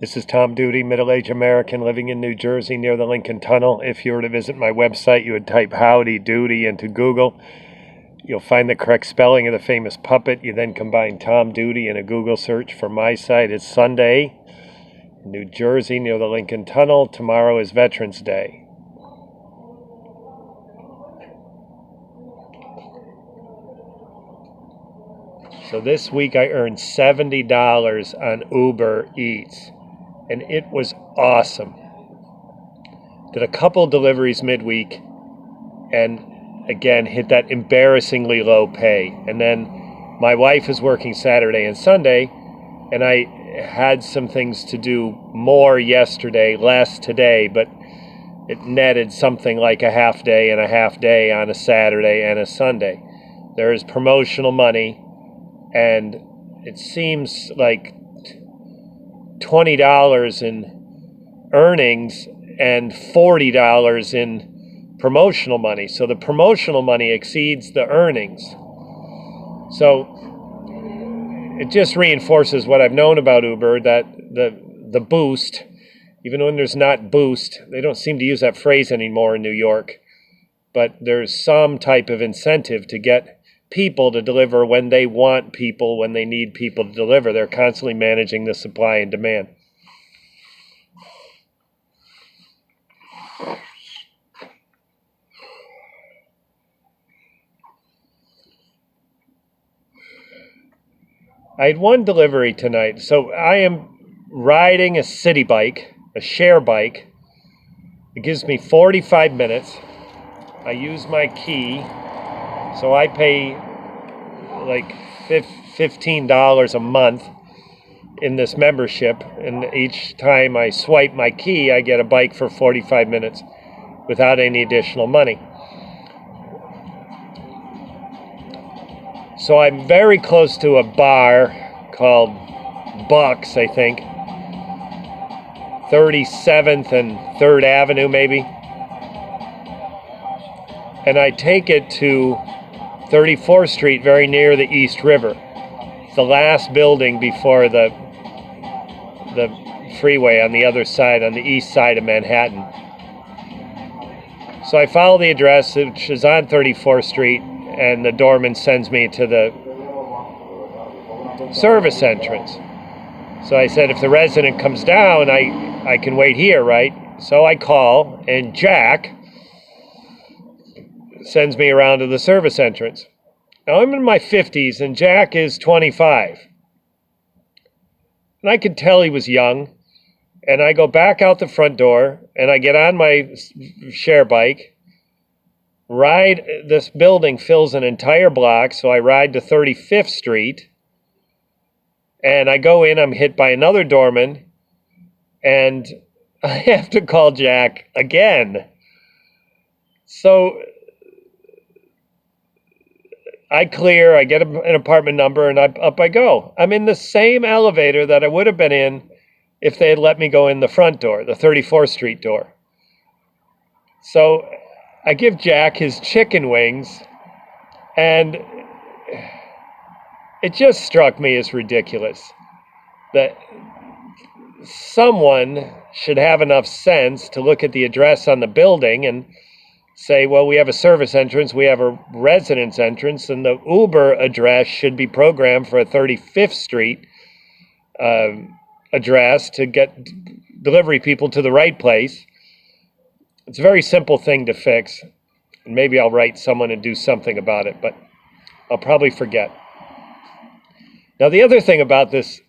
This is Tom Duty, middle-aged American living in New Jersey near the Lincoln Tunnel. If you were to visit my website, you would type Howdy Doody into Google. You'll find the correct spelling of the famous puppet. You then combine Tom Duty in a Google search for my site. It's Sunday, New Jersey near the Lincoln Tunnel. Tomorrow is Veterans Day. So this week I earned $70 on Ubereats, and it was awesome. Did a couple deliveries midweek, and again hit that embarrassingly low pay. And then my wife is working Saturday and Sunday, and I had some things to do more yesterday, less today, but it netted something like a half day and a half day on a Saturday and a Sunday. There is promotional money, and it seems like $20 in earnings and $40 in promotional money. So the promotional money exceeds the earnings. So it just reinforces what I've known about Uber, that the boost, even when there's not boost, they don't seem to use that phrase anymore in New York, but there's some type of incentive to get people to deliver when they want people, when they need people to deliver. They're constantly managing the supply and demand. I had one delivery tonight. So I am riding a city bike, a share bike. It gives me 45 minutes. I use my key. So I pay like $15 a month in this membership, and each time I swipe my key, I get a bike for 45 minutes without any additional money. So I'm very close to a bar called Bucks, I think, 37th and 3rd Avenue maybe, and I take it to 34th Street, very near the East River. It's the last building before the freeway on the other side, on the east side of Manhattan. So I follow the address, which is on 34th Street, and the doorman sends me to the service entrance. So I said, if the resident comes down, I can wait here, right? So I call, and Jack sends me around to the service entrance. Now I'm in my 50s and Jack is 25. And I could tell he was young. And I go back out the front door and I get on my share bike, ride. This building fills an entire block, so I ride to 35th Street. And I go in, I'm hit by another doorman, and I have to call Jack again. So I clear, I get an apartment number, and up I go. I'm in the same elevator that I would have been in if they had let me go in the front door, the 34th Street door. So I give Jack his chicken wings, and it just struck me as ridiculous that someone should have enough sense to look at the address on the building and say, well, we have a service entrance, we have a residence entrance, and the Uber address should be programmed for a 35th Street address to get delivery people to the right place. It's a very simple thing to fix. And maybe I'll write someone and do something about it, but I'll probably forget. Now, the other thing about this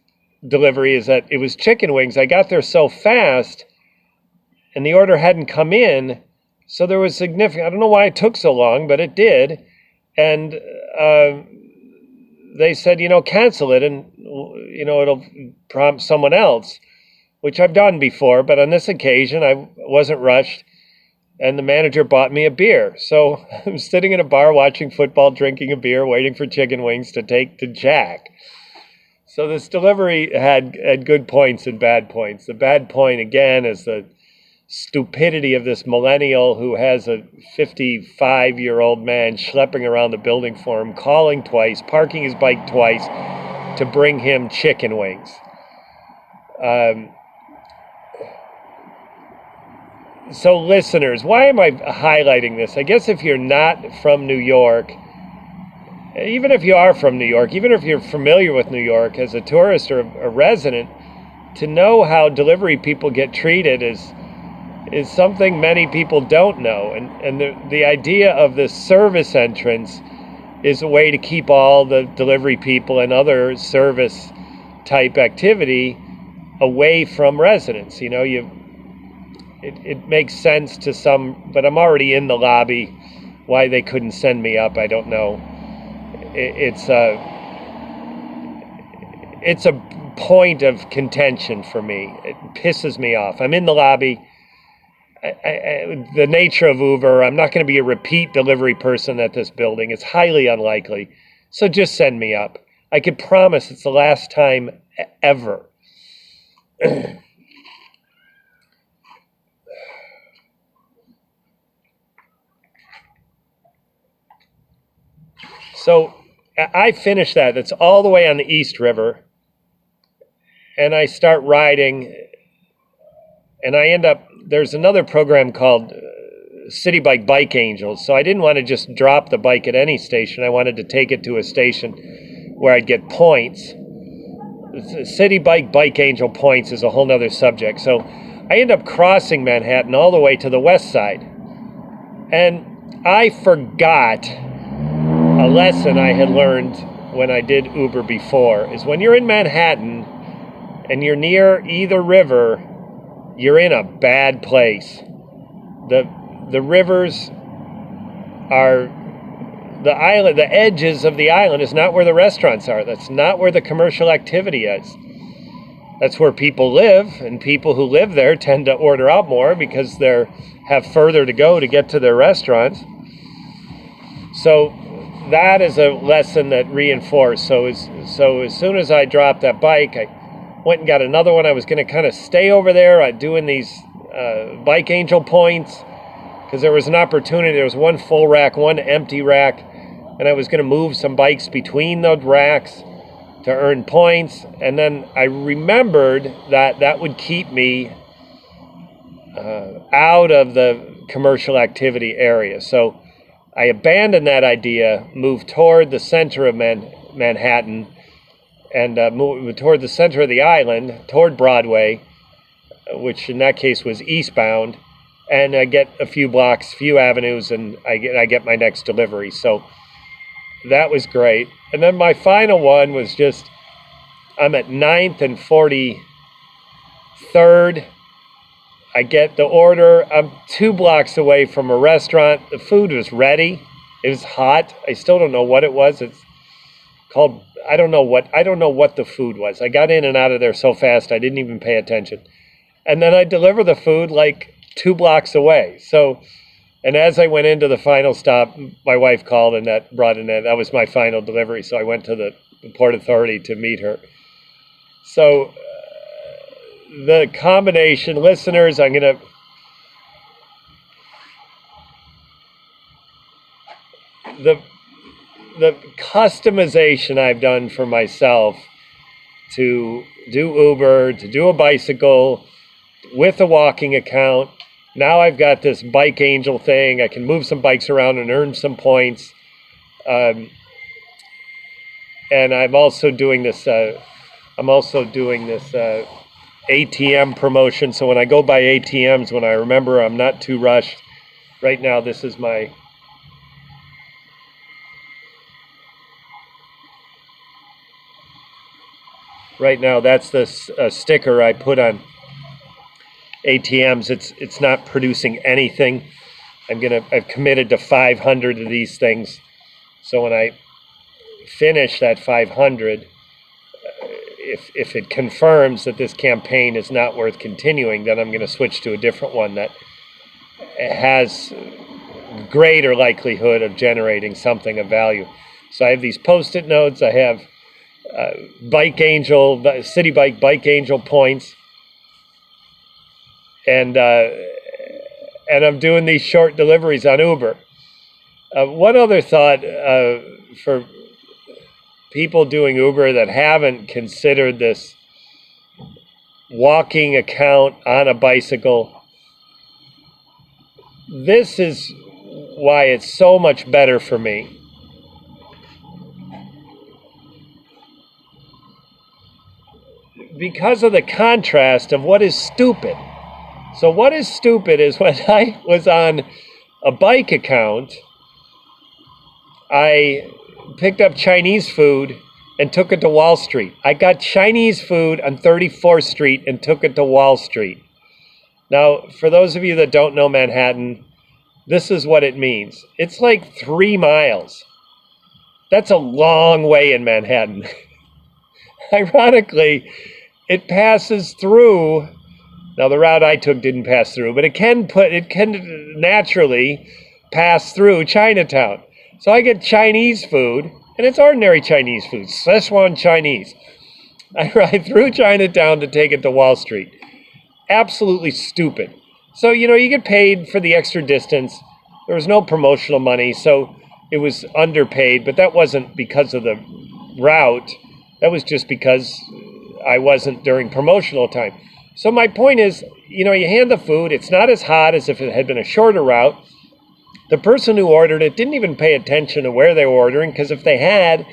delivery is that it was chicken wings. I got there so fast, and the order hadn't come in, so there was significant, I don't know why it took so long, but it did. And they said, cancel it, and, it'll prompt someone else, which I've done before. But on this occasion, I wasn't rushed, and the manager bought me a beer. So I'm sitting in a bar watching football, drinking a beer, waiting for chicken wings to take to Jack. So this delivery had good points and bad points. The bad point, again, is the stupidity of this millennial who has a 55-year-old man schlepping around the building for him, calling twice, parking his bike twice to bring him chicken wings. So listeners, why am I highlighting this? I guess if you're not from New York, even if you are from New York, even if you're familiar with New York as a tourist or a resident, to know how delivery people get treated is something many people don't know. And the idea of the service entrance is a way to keep all the delivery people and other service type activity away from residents. You know, it makes sense to some, but I'm already in the lobby. Why they couldn't send me up, I don't know. It's a point of contention for me. It pisses me off. I'm in the lobby. The nature of Uber, I'm not going to be a repeat delivery person at this building. It's highly unlikely. So just send me up. I could promise it's the last time ever. So I finish that. That's all the way on the East River. And I start riding. And I end up, there's another program called City Bike Angels. So I didn't want to just drop the bike at any station. I wanted to take it to a station where I'd get points. City Bike Angel points is a whole nother subject. So I end up crossing Manhattan all the way to the west side. And I forgot a lesson I had learned when I did Uber before, is when you're in Manhattan and you're near either river, you're in a bad place. The rivers are the island, the edges of the island is not where the restaurants are. That's not where the commercial activity is. That's where people live, and people who live there tend to order out more because they have further to go to get to their restaurants. So that is a lesson that reinforced. So as soon as I dropped that bike, I went and got another one. I was going to kind of stay over there doing these Bike Angel points because there was an opportunity. There was one full rack, one empty rack, and I was going to move some bikes between those racks to earn points. And then I remembered that would keep me out of the commercial activity area. So I abandoned that idea, moved toward the center of Manhattan, and moved toward the center of the island, toward Broadway, which in that case was eastbound, and I get a few blocks, few avenues, and I get my next delivery. So that was great. And then my final one was just, I'm at 9th and 43rd. I get the order. I'm 2 blocks away from a restaurant. The food was ready. It was hot. I still don't know what it was. It's called, I don't know what the food was. I got in and out of there so fast I didn't even pay attention. And then I deliver the food like 2 blocks away. So, and as I went into the final stop, my wife called and that brought in, that was my final delivery. So I went to the Port Authority to meet her. So the combination, listeners, I'm going to, the customization I've done for myself to do Uber, to do a bicycle with a walking account. Now I've got this Bike Angel thing. I can move some bikes around and earn some points. And I'm also doing this ATM promotion. So when I go by ATMs, when I remember I'm not too rushed. Right now, this is my that's the sticker I put on ATMs. It's not producing anything. I've committed to 500 of these things. So when I finish that 500, if it confirms that this campaign is not worth continuing, then I'm going to switch to a different one that has greater likelihood of generating something of value. So I have these Post-it notes. I have Bike Angel, City Bike Angel points, and I'm doing these short deliveries on Uber. One other thought for people doing Uber that haven't considered this walking account on a bicycle. this is why it's so much better for me. Because of the contrast of what is stupid. So what is stupid is when I was on a bike account, I picked up Chinese food and took it to Wall Street. I got Chinese food on 34th Street and took it to Wall Street. Now, for those of you that don't know Manhattan, this is what it means. It's like 3 miles. That's a long way in Manhattan. Ironically, it passes through. Now, the route I took didn't pass through, but it can naturally pass through Chinatown. So I get Chinese food, and it's ordinary Chinese food, Szechuan Chinese. I ride through Chinatown to take it to Wall Street. Absolutely stupid. So, you get paid for the extra distance. There was no promotional money, so it was underpaid, but that wasn't because of the route. That was just because I wasn't during promotional time. So my point is, you hand the food. It's not as hot as if it had been a shorter route. The person who ordered it didn't even pay attention to where they were ordering, because if they had,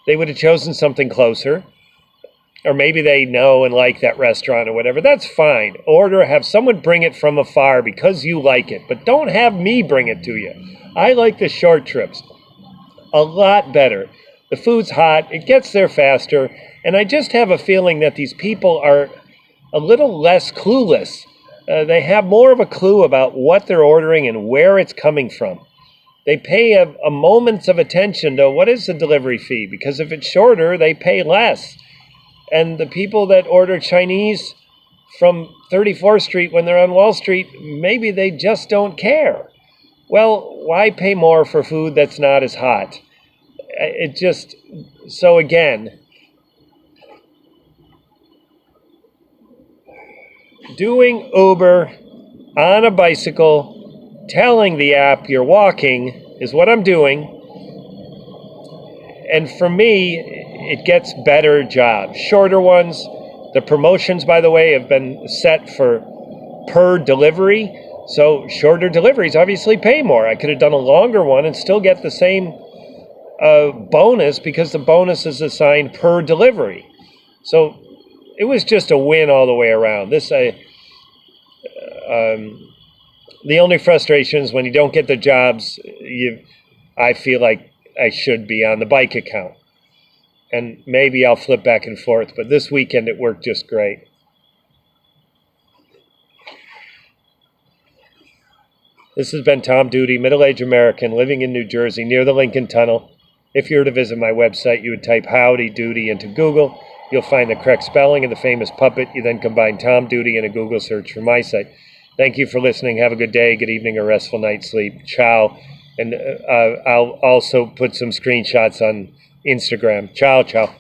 they would have chosen something closer. Or maybe they know and like that restaurant or whatever. That's fine. Have someone bring it from afar because you like it. But don't have me bring it to you. I like the short trips a lot better. The food's hot. It gets there faster. And I just have a feeling that these people are a little less clueless. They have more of a clue about what they're ordering and where it's coming from. They pay a moments of attention to what is the delivery fee, because if it's shorter, they pay less. And the people that order Chinese from 34th Street when they're on Wall Street, maybe they just don't care. Well, why pay more for food that's not as hot? So again, doing Uber on a bicycle, telling the app you're walking is what I'm doing. And for me, it gets better jobs. Shorter ones. The promotions, by the way, have been set for per delivery. So shorter deliveries obviously pay more. I could have done a longer one and still get the same bonus, because the bonus is assigned per delivery. So it was just a win all the way around. The only frustration is when you don't get the jobs, I feel like I should be on the bike account. And maybe I'll flip back and forth, but this weekend it worked just great. This has been Tom Duty, middle-aged American living in New Jersey near the Lincoln Tunnel. If you were to visit my website, you would type Howdy Doody into Google. You'll find the correct spelling of the famous puppet. You then combine Tom Duty in a Google search for my site. Thank you for listening. Have a good day, good evening, or restful night's sleep. Ciao. And I'll also put some screenshots on Instagram. Ciao, ciao.